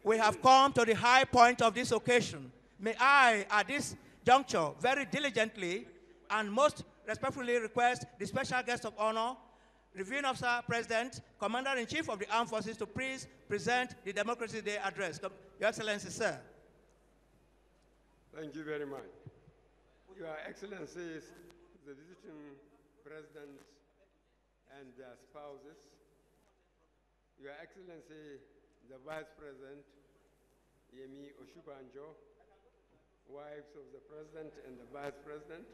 we have come to the high point of this occasion. May I, at this juncture, very diligently and most respectfully request the special guest of honor, Reviewing Officer, President, Commander-in-Chief of the Armed Forces, to please present the Democracy Day address. Your Excellency, sir. Thank you very much. Your Excellencies, the visiting presidents and their spouses, Your Excellency, the Vice President, Yemi Oshubanjo, wives of the President and the Vice President,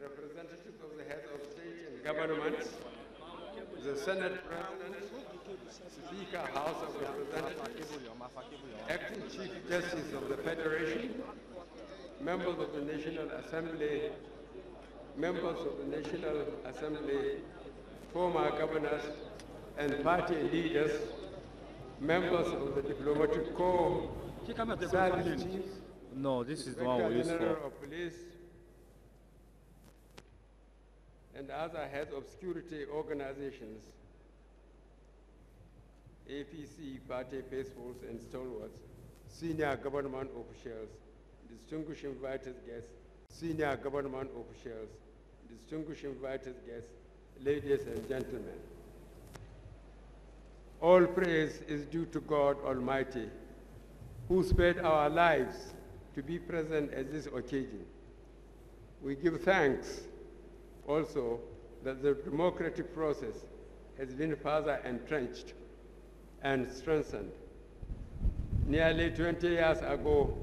representatives of the heads of state and governments, the Senate President, Speaker, House of Representatives, Acting Chief Justice of the Federation, members of the National Assembly, members of the National Assembly, former governors and party leaders, members of the diplomatic corps, service chiefs, no, this is the one we use for. of Police, and other heads of security organizations, APC party faithfuls and stalwarts, senior government officials, distinguished invited guests, senior government officials, distinguished invited guests, ladies and gentlemen. All praise is due to God Almighty, who spared our lives to be present at this occasion. We give thanks also that the democratic process has been further entrenched and strengthened. Nearly 20 years ago,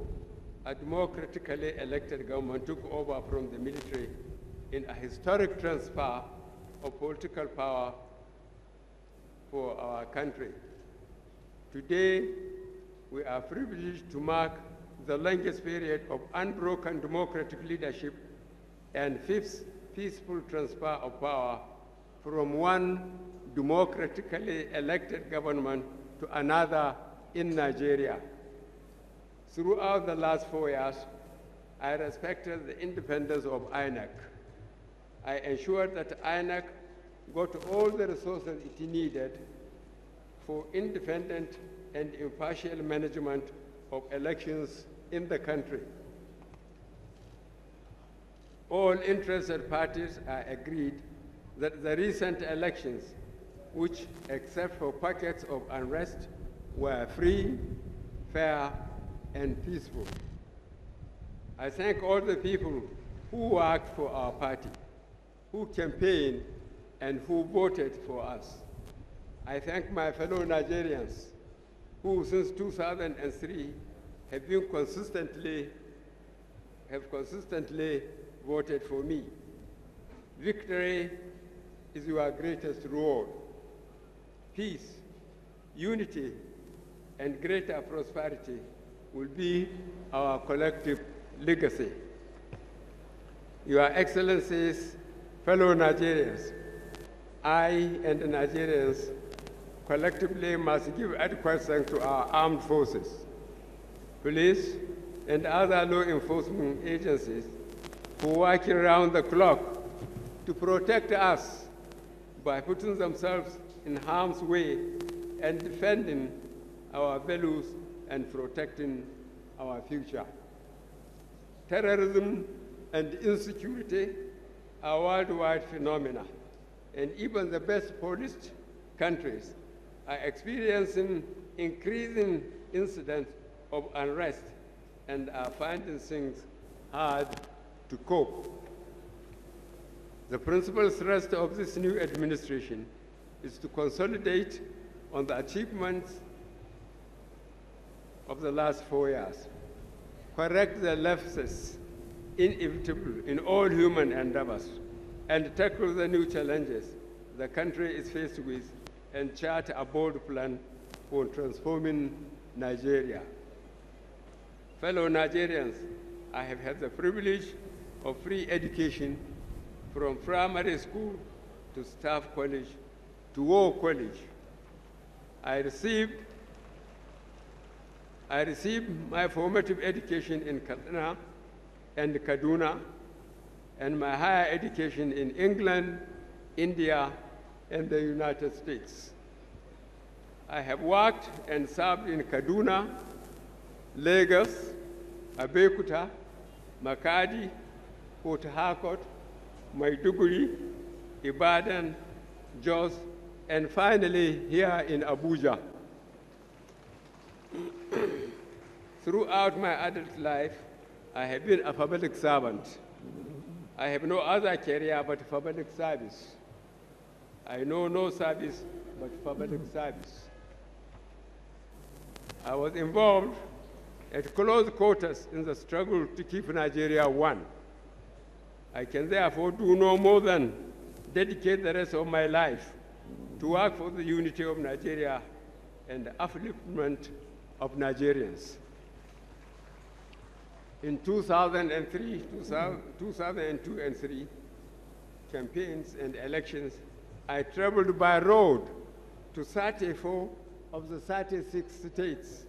a democratically elected government took over from the military in a historic transfer of political power for our country. Today, we are privileged to mark the longest period of unbroken democratic leadership and fifth peaceful transfer of power from one democratically elected government to another in Nigeria. Throughout the last 4 years, I respected the independence of INEC. I ensured that INEC got all the resources it needed for independent and impartial management of elections in the country. All interested parties are agreed that the recent elections, which, except for pockets of unrest, were free, fair, and peaceful. I thank all the people who worked for our party, who campaigned, and who voted for us. I thank my fellow Nigerians who, since 2003, have consistently voted for me. Victory is your greatest reward. Peace, unity, and greater prosperity will be our collective legacy. Your Excellencies, fellow Nigerians, I and the Nigerians collectively must give adequate thanks to our armed forces, police, and other law enforcement agencies who are working around the clock to protect us by putting themselves in harm's way and defending our values and protecting our future. Terrorism and insecurity are worldwide phenomena, and even the best policed countries are experiencing increasing incidents of unrest and are finding things hard to cope. The principal thrust of this new administration is to consolidate on the achievements of the last 4 years, correct the lapses inevitable in all human endeavors, and tackle the new challenges the country is faced with, and chart a bold plan for transforming Nigeria. Fellow Nigerians, I have had the privilege of free education from primary school to staff college to war college. I received my formative education in Katsina and Kaduna, and my higher education in England, India, and the United States. I have worked and served in Kaduna, Lagos, Abeokuta, Makadi, Port Harcourt, Maiduguri, Ibadan, Jos, and finally here in Abuja. Throughout my adult life, I have been a public servant. I have no other career but public service. I know no service but public service. I was involved at close quarters in the struggle to keep Nigeria one. I can therefore do no more than dedicate the rest of my life to work for the unity of Nigeria and the upliftment of Nigerians. In 2003, 2002 and 3 campaigns and elections, I traveled by road to 34 of the 36 states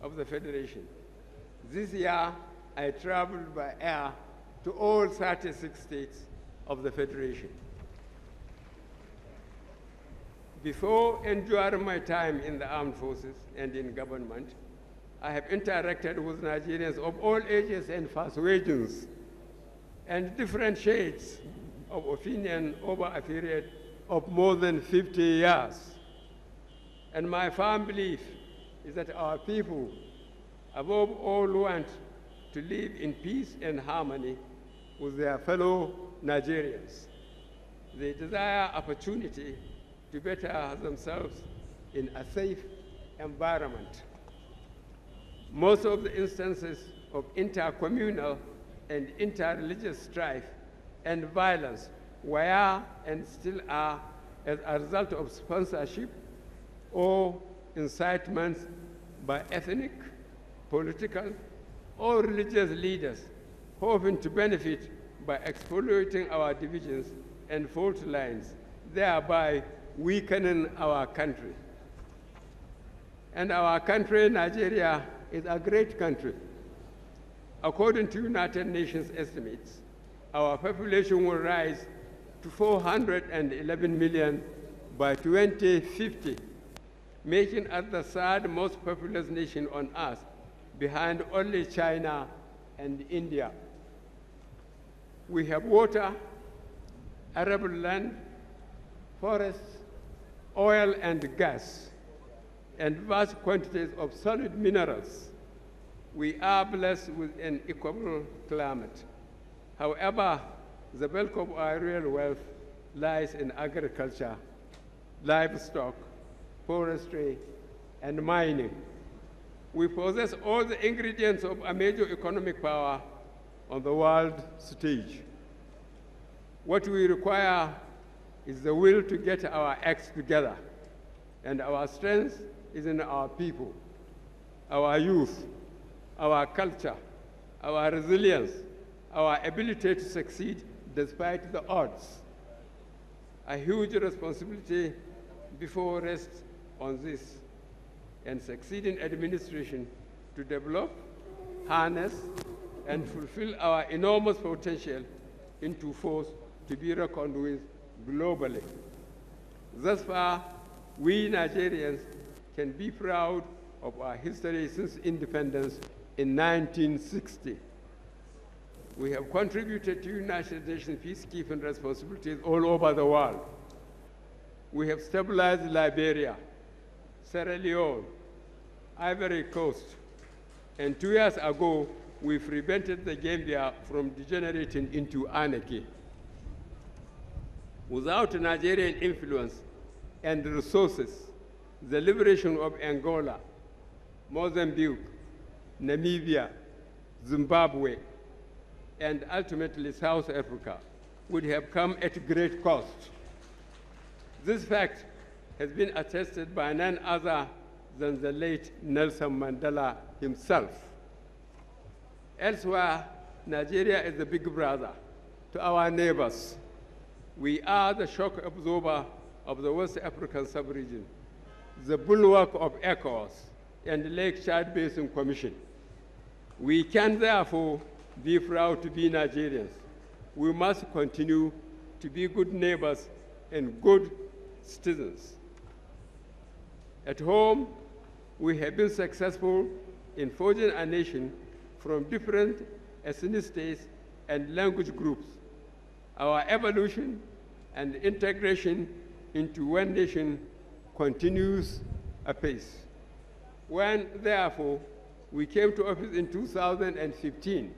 of the Federation. This year, I traveled by air to all 36 states of the Federation. Before enduring my time in the armed forces and in government, I have interacted with Nigerians of all ages and persuasions and different shades of opinion over a period of more than 50 years. And my firm belief is that our people, above all, want to live in peace and harmony with their fellow Nigerians. They desire opportunity to better themselves in a safe environment. Most of the instances of intercommunal and interreligious strife and violence were and still are as a result of sponsorship or incitements by ethnic, political, or religious leaders hoping to benefit by exploiting our divisions and fault lines, thereby weakening our country. And our country, Nigeria, is a great country. According to United Nations estimates, our population will rise to 411 million by 2050, making us the third most populous nation on earth, behind only China and India. We have water, arable land, forests, oil and gas, and vast quantities of solid minerals. We are blessed with an equable climate. However, the bulk of our real wealth lies in agriculture, livestock, forestry, and mining. We possess all the ingredients of a major economic power on the world stage. What we require is the will to get our acts together, and our strength is in our people, our youth, our culture, our resilience, our ability to succeed despite the odds. A huge responsibility before rests on this and succeeding administration to develop, harness, and fulfill our enormous potential into force to be reckoned with globally. Thus far, we Nigerians can be proud of our history since independence in 1960. We have contributed to United Nations peacekeeping responsibilities all over the world. We have stabilized Liberia, Sierra Leone, Ivory Coast, and 2 years ago, we prevented the Gambia from degenerating into anarchy. Without Nigerian influence and resources, the liberation of Angola, Mozambique, Namibia, Zimbabwe, and ultimately South Africa would have come at great cost. This fact has been attested by none other than the late Nelson Mandela himself. Elsewhere, Nigeria is the big brother to our neighbors. We are the shock absorber of the West African sub-region, the bulwark of ECOWAS and Lake Chad Basin Commission. We can therefore be proud to be Nigerians. We must continue to be good neighbors and good citizens. At home, we have been successful in forging a nation from different ethnicities and language groups. Our evolution and integration into one nation continues apace. When, therefore, we came to office in 2015,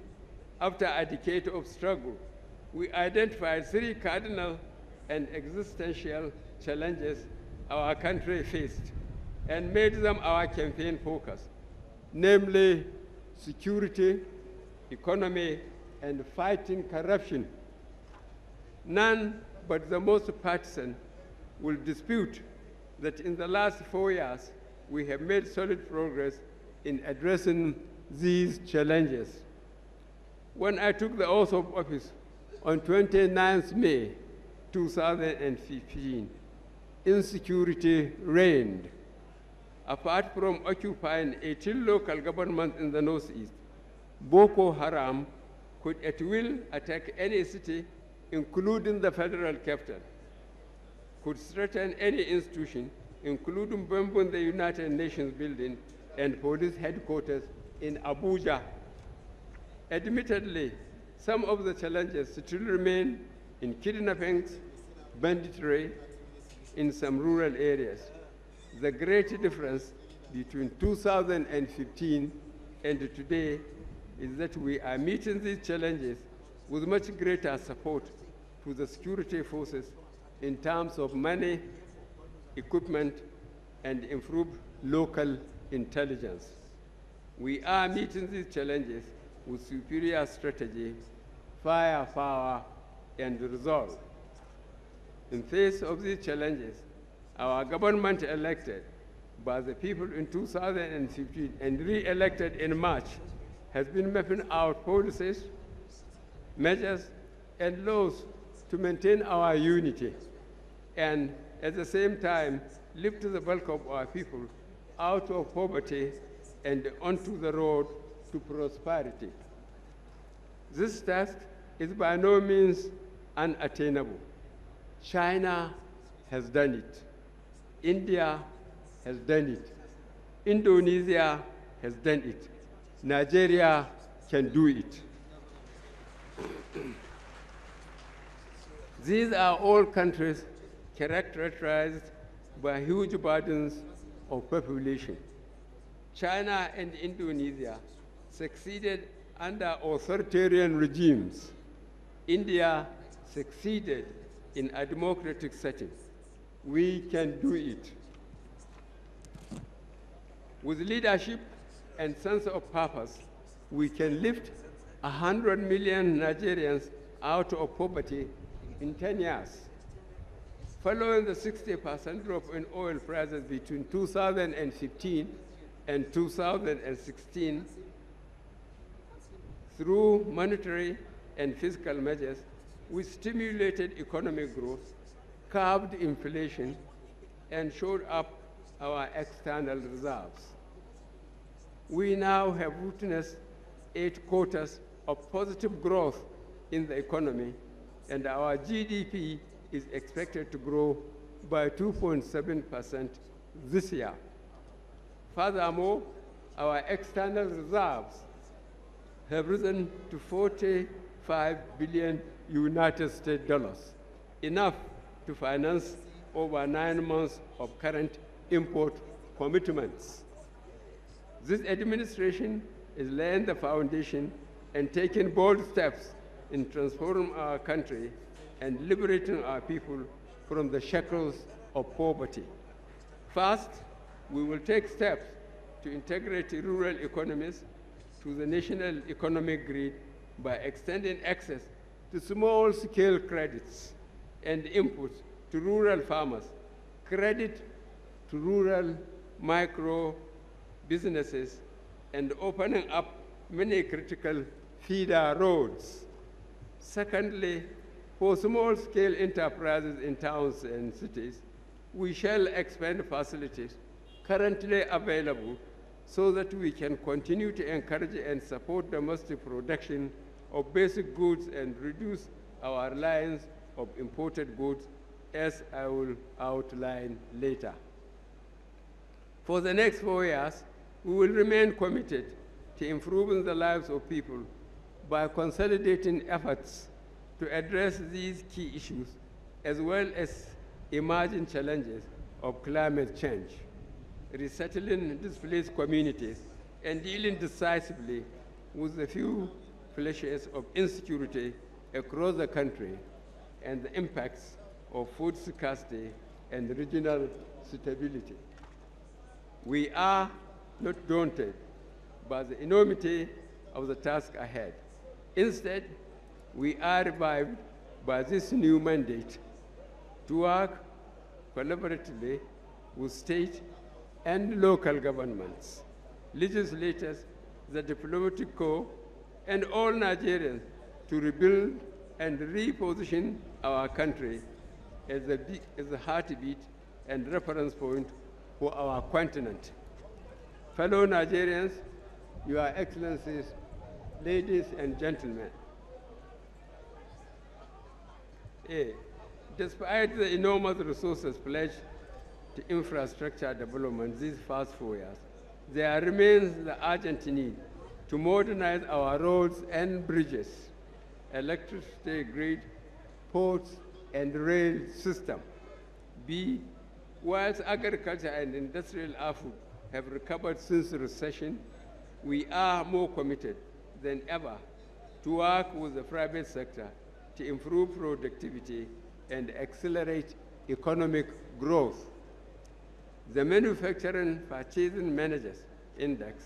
after a decade of struggle, we identified three cardinal and existential challenges our country faced and made them our campaign focus, namely security, economy, and fighting corruption. None but the most partisan will dispute that in the last 4 years, we have made solid progress in addressing these challenges. When I took the oath of office on 29th May 2015, insecurity reigned. Apart from occupying 18 local governments in the Northeast, Boko Haram could at will attack any city, including the federal capital, could threaten any institution, including bombing the United Nations building and police headquarters in Abuja. Admittedly, some of the challenges still remain in kidnappings, banditry, in some rural areas. The great difference between 2015 and today is that we are meeting these challenges with much greater support to the security forces in terms of money, equipment, and improved local intelligence. We are meeting these challenges with superior strategy, firepower, and resolve. In face of these challenges, our government elected by the people in 2015 and re-elected in March has been mapping out policies, measures, and laws to maintain our unity and at the same time lift the bulk of our people out of poverty and onto the road to prosperity. This task is by no means unattainable. China has done it. India has done it. Indonesia has done it. Nigeria can do it. These are all countries characterized by huge burdens of population. China and Indonesia succeeded under authoritarian regimes. India succeeded in a democratic setting. We can do it. With leadership and sense of purpose, we can lift 100 million Nigerians out of poverty in 10 years. Following the 60% drop in oil prices between 2015 and 2016, through monetary and fiscal measures, we stimulated economic growth, curbed inflation, and shored up our external reserves. We now have witnessed 8 quarters of positive growth in the economy, and our GDP is expected to grow by 2.7% this year. Furthermore, our external reserves have risen to 45 billion United States dollars, enough to finance over 9 months of current import commitments. This administration is laying the foundation and taking bold steps in transforming our country and liberating our people from the shackles of poverty. First, we will take steps to integrate rural economies to the national economic grid by extending access to small-scale credits and inputs to rural farmers, credit to rural micro businesses, and opening up many critical feeder roads. Secondly, for small-scale enterprises in towns and cities, we shall expand facilities currently available so that we can continue to encourage and support domestic production of basic goods and reduce our reliance of imported goods, as I will outline later. For the next 4 years, we will remain committed to improving the lives of people by consolidating efforts to address these key issues, as well as emerging challenges of climate change, resettling displaced communities, and dealing decisively with the few flashes of insecurity across the country and the impacts of food scarcity and regional stability. We are not daunted by the enormity of the task ahead. Instead, we are revived by this new mandate to work collaboratively with state and local governments, legislators, the diplomatic corps, and all Nigerians to rebuild and reposition our country as the heartbeat and reference point for our continent. Fellow Nigerians, Your Excellencies, ladies and gentlemen, despite the enormous resources pledged to infrastructure development these past 4 years, there remains the urgent need to modernize our roads and bridges, electricity grid, ports, and rail system. B, whilst agriculture and industrial output have recovered since the recession, we are more committed than ever to work with the private sector to improve productivity and accelerate economic growth. The Manufacturing Purchasing Managers Index,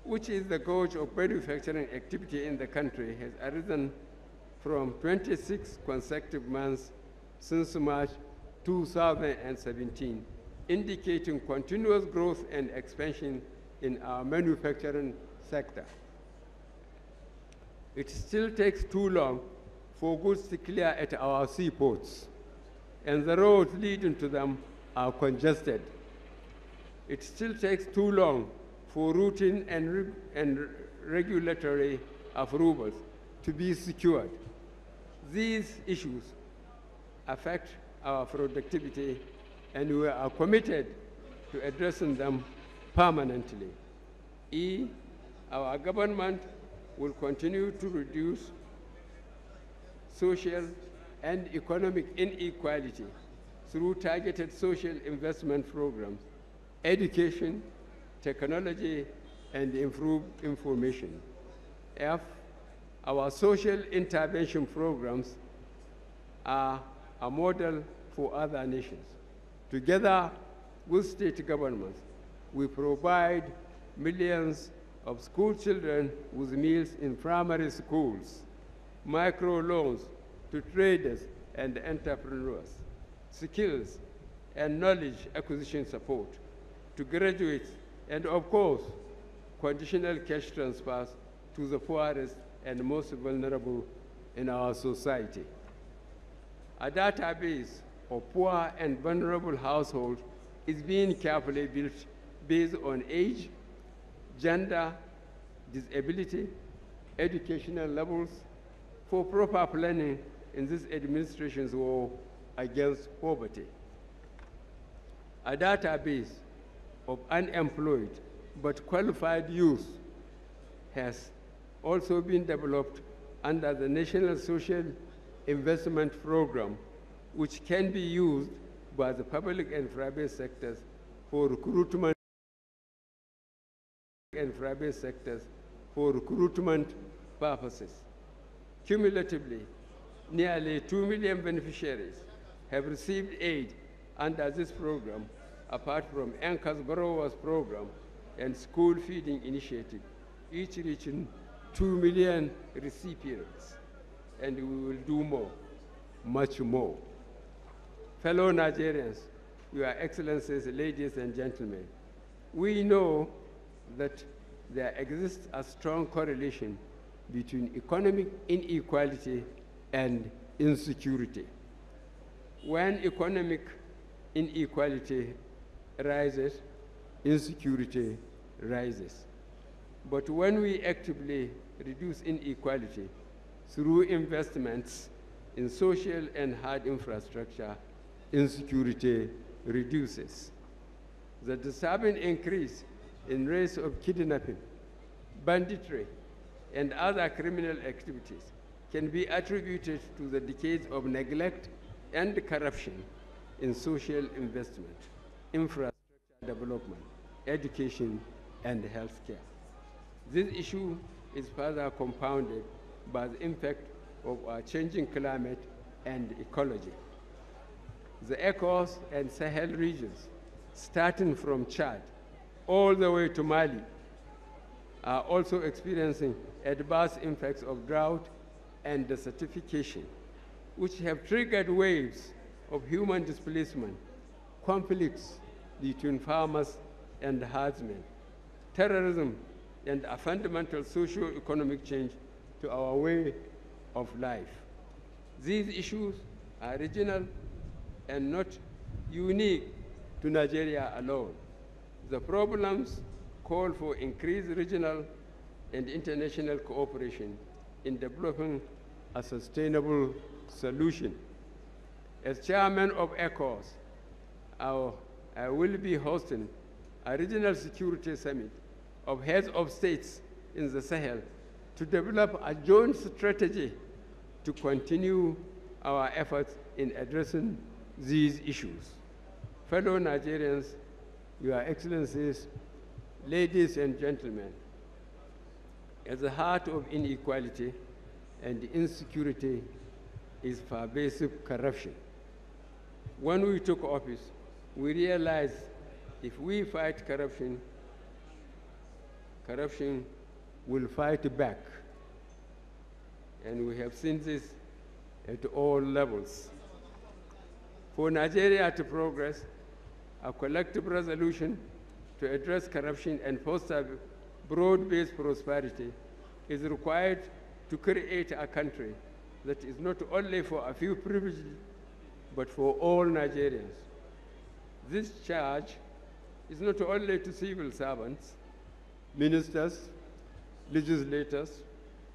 which is the gauge of manufacturing activity in the country, has arisen from 26 consecutive months since March 2017, indicating continuous growth and expansion in our manufacturing sector. It still takes too long for goods to clear at our seaports, and the roads leading to them are congested. It still takes too long for routine and regulatory approvals to be secured. These issues affect our productivity, and we are committed to addressing them permanently. E, our government will continue to reduce social and economic inequality through targeted social investment programs, education, technology, and improved information. F, our social intervention programs are a model for other nations. Together with state governments, we provide millions of school children with meals in primary schools, microloans to traders and entrepreneurs, skills and knowledge acquisition support to graduates, and of course, conditional cash transfers to the poorest and most vulnerable in our society. A database of poor and vulnerable households is being carefully built based on age, gender, disability, educational levels, for proper planning in this administration's war against poverty. A database of unemployed but qualified youth has also been developed under the National Social Investment Program, which can be used by the public and private sectors for recruitment purposes. Cumulatively, nearly 2 million beneficiaries have received aid under this program, apart from Anchor's Borrowers Program and School Feeding Initiative, each reaching 2 million recipients. And we will do more, much more. Fellow Nigerians, Your Excellencies, ladies and gentlemen, we know that there exists a strong correlation between economic inequality and insecurity. When economic inequality rises, insecurity rises. But when we actively reduce inequality through investments in social and hard infrastructure, insecurity reduces. The disturbing increase in rates of kidnapping, banditry, and other criminal activities can be attributed to the decades of neglect and corruption in social investment, infrastructure development, education, and healthcare. This issue is further compounded by the impact of our changing climate and ecology. The ECOWAS and Sahel regions, starting from Chad all the way to Mali, are also experiencing adverse impacts of drought and desertification, which have triggered waves of human displacement, conflicts between farmers and herdsmen, terrorism, and a fundamental socio-economic change to our way of life. These issues are regional and not unique to Nigeria alone. The problems call for increased regional and international cooperation in developing a sustainable solution. As chairman of ECOWAS, I will be hosting a regional security summit of heads of states in the Sahel to develop a joint strategy to continue our efforts in addressing these issues. Fellow Nigerians, Your Excellencies, ladies and gentlemen, at the heart of inequality and insecurity is pervasive corruption. When we took office, we realized if we fight corruption, corruption will fight back. And we have seen this at all levels. For Nigeria to progress, a collective resolution to address corruption and foster broad-based prosperity is required to create a country that is not only for a few privileged, but for all Nigerians. This charge is not only to civil servants, ministers, legislators,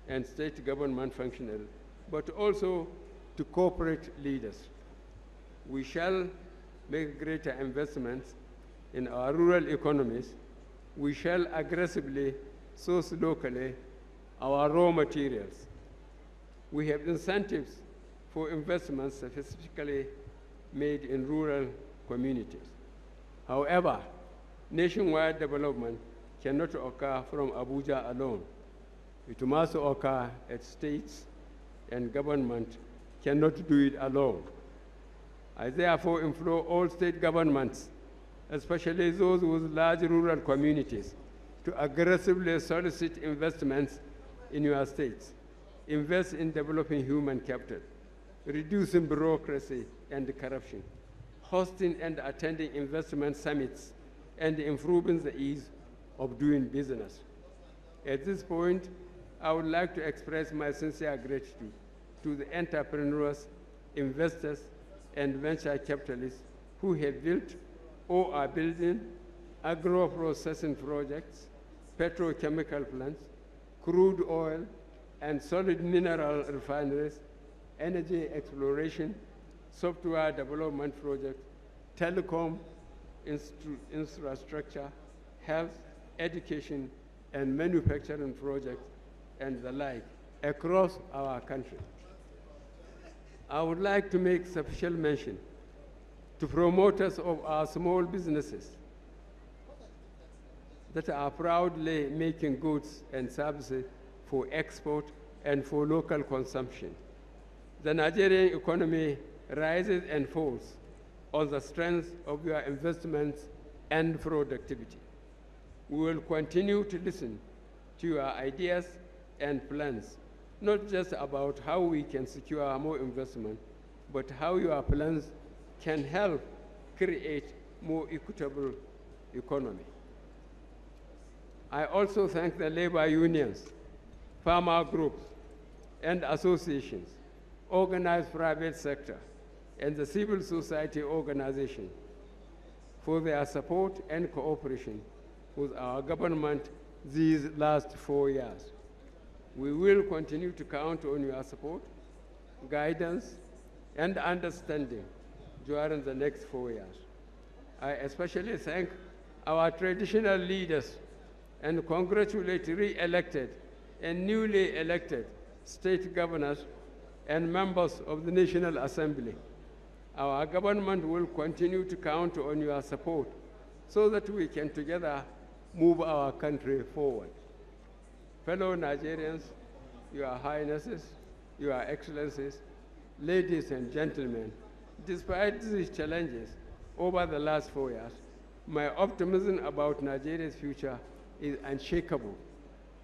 and state government functionaries, but also to corporate leaders. We shall make greater investments in our rural economies. We shall aggressively source locally our raw materials. We have incentives for investments specifically made in rural communities. However, nationwide development cannot occur from Abuja alone. It must occur at states, and government cannot do it alone. I therefore implore all state governments, especially those with large rural communities, to aggressively solicit investments in your states. Invest in developing human capital, reducing bureaucracy and corruption, hosting and attending investment summits, and improving the ease of doing business. At this point, I would like to express my sincere gratitude to the entrepreneurs, investors, and venture capitalists who have built or are building agro-processing projects, petrochemical plants, crude oil, and solid mineral refineries, energy exploration, software development projects, telecom, infrastructure, health, education, and manufacturing projects, and the like, across our country. I would like to make special mention to promoters of our small businesses that are proudly making goods and services for export and for local consumption. The Nigerian economy rises and falls on the strength of your investments and productivity. We will continue to listen to your ideas and plans, not just about how we can secure more investment, but how your plans can help create more equitable economy. I also thank the labor unions, farmer groups, and associations, organized private sector, and the civil society organization for their support and cooperation with our government these last 4 years. We will continue to count on your support, guidance, and understanding during the next 4 years. I especially thank our traditional leaders and congratulate re-elected and newly elected state governors and members of the National Assembly. Our government will continue to count on your support so that we can together move our country forward. Fellow Nigerians, Your Highnesses, Your Excellencies, ladies and gentlemen, despite these challenges over the last 4 years, my optimism about Nigeria's future is unshakable,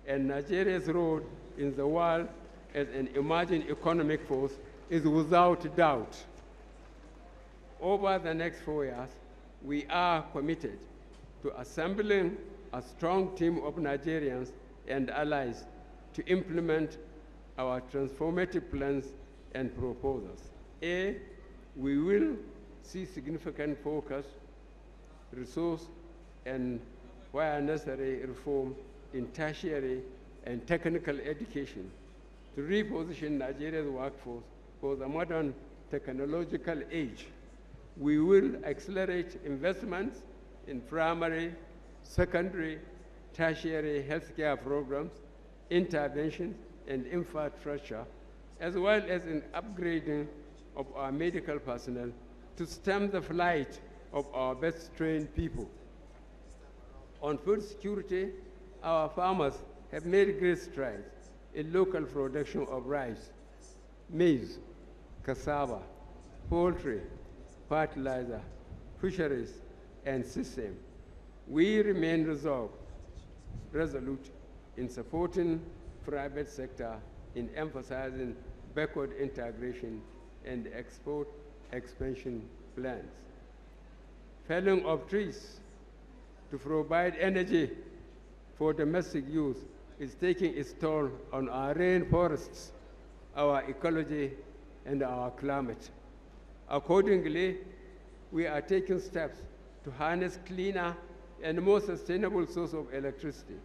and Nigeria's role in the world as an emerging economic force is without doubt. Over the next 4 years, we are committed to assembling a strong team of Nigerians and allies to implement our transformative plans and proposals. A, we will see significant focus, resource, and where necessary reform in tertiary and technical education to reposition Nigeria's workforce for the modern technological age. We will accelerate investments in primary, secondary, tertiary healthcare programs, interventions, and infrastructure, as well as in upgrading of our medical personnel to stem the flight of our best trained people. On food security, our farmers have made great strides in local production of rice, maize, cassava, poultry, fertilizer, fisheries, and system. We remain resolute in supporting private sector in emphasizing backward integration and export expansion plans. Felling of trees to provide energy for domestic use is taking its toll on our rainforests, our ecology, and our climate. Accordingly, we are taking steps to harness cleaner and more sustainable source of electricity.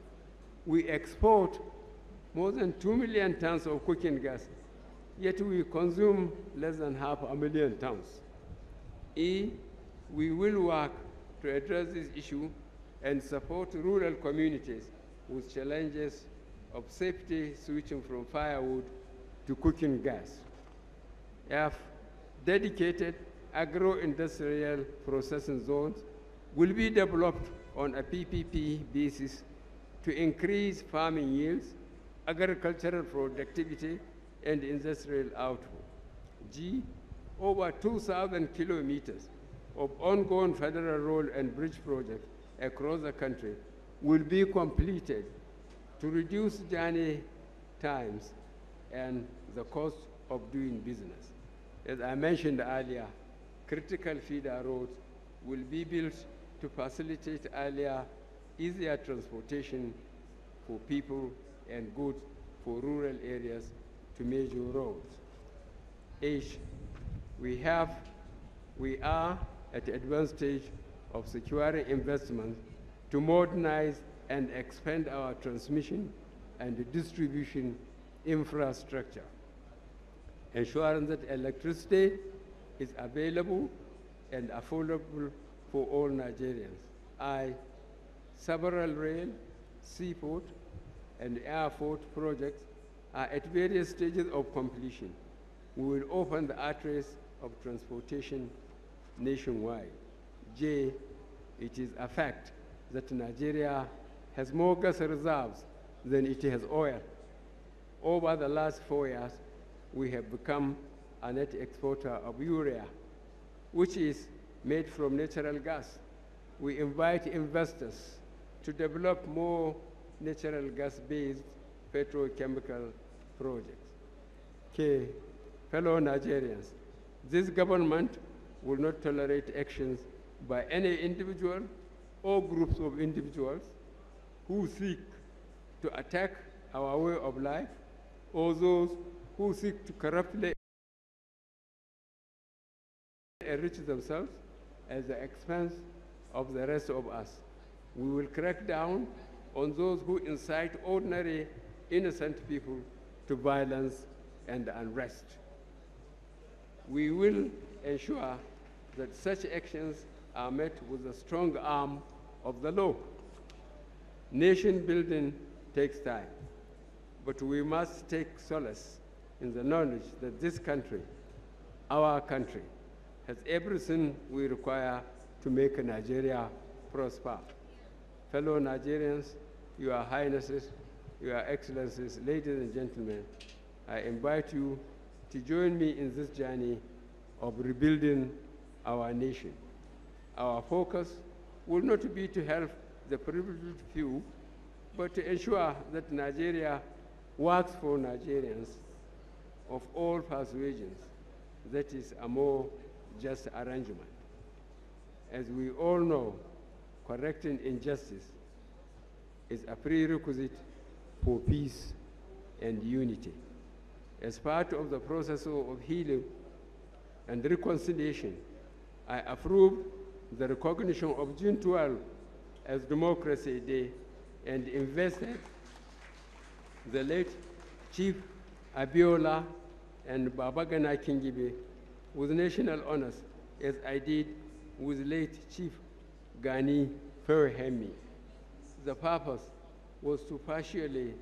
We export more than 2 million tons of cooking gas, yet we consume less than 500,000 tons. E, we will work to address this issue and support rural communities with challenges of safety switching from firewood to cooking gas. F, dedicated agro-industrial processing zones will be developed on a PPP basis to increase farming yields, agricultural productivity, and industrial output. G, over 2,000 kilometers of ongoing federal road and bridge projects across the country will be completed to reduce journey times and the cost of doing business. As I mentioned earlier, critical feeder roads will be built to facilitate easier transportation for people and goods for rural areas to major roads. H, we are at the advanced stage of securing investment to modernize and expand our transmission and distribution infrastructure, ensuring that electricity is available and affordable for all Nigerians. Several rail, seaport, and airport projects are at various stages of completion. We will open the arteries of transportation nationwide. J, it is a fact that Nigeria has more gas reserves than it has oil. Over the last 4 years, we have become a net exporter of urea, which is made from natural gas. We invite investors to develop more natural gas-based petrochemical projects. K, fellow Nigerians, this government will not tolerate actions by any individual or groups of individuals who seek to attack our way of life or those who seek to corruptly enrich themselves at the expense of the rest of us. We will crack down on those who incite ordinary, innocent people to violence and unrest. We will ensure that such actions are met with a strong arm of the law. Nation building takes time, but we must take solace in the knowledge that this country, our country, has everything we require to make Nigeria prosper. Fellow Nigerians, Your Highnesses, Your Excellencies, ladies and gentlemen, I invite you to join me in this journey of rebuilding our nation. Our focus will not be to help the privileged few, but to ensure that Nigeria works for Nigerians of all persuasions. That is a more just arrangement. As we all know, correcting injustice is a prerequisite for peace and unity. As part of the process of healing and reconciliation, I approve the recognition of June 12 as Democracy Day and invested the late Chief Abiola and Babagana Kingibe with national honors, as I did with late Chief Gani Ferhemi. The purpose was to partially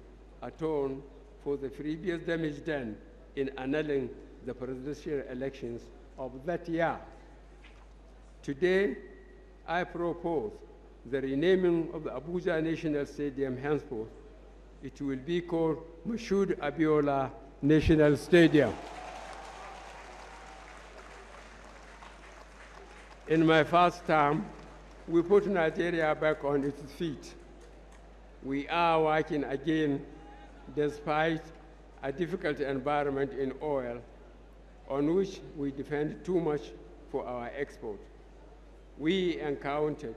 atone for the previous damage done in annulling the presidential elections of that year. Today, I propose the renaming of the Abuja National Stadium henceforth. It will be called Moshood Abiola National Stadium. In my first term, we put Nigeria back on its feet. We are working again despite a difficult environment in oil, on which we depend too much for our export. We encountered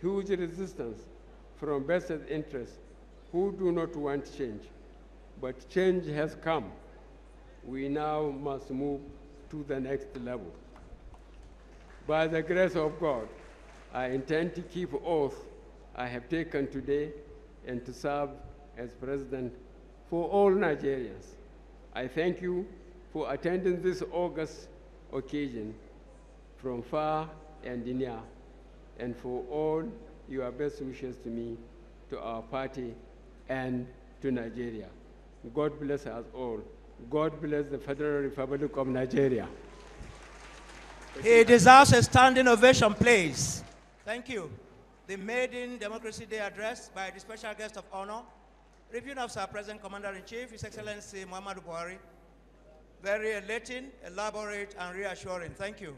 huge resistance from vested interests who do not want change, but change has come. We now must move to the next level. By the grace of God, I intend to keep oath I have taken today and to serve as president for all Nigerians. I thank you for attending this august occasion from far and near, and for all your best wishes to me, to our party, and to Nigeria. God bless us all. God bless the Federal Republic of Nigeria. He deserves a standing ovation, please. Thank you. The maiden Democracy Day address by the special guest of honor, Reviewing Officer, President Commander-in-Chief, His Excellency Muhammadu Buhari. Very elating, elaborate, and reassuring. Thank you.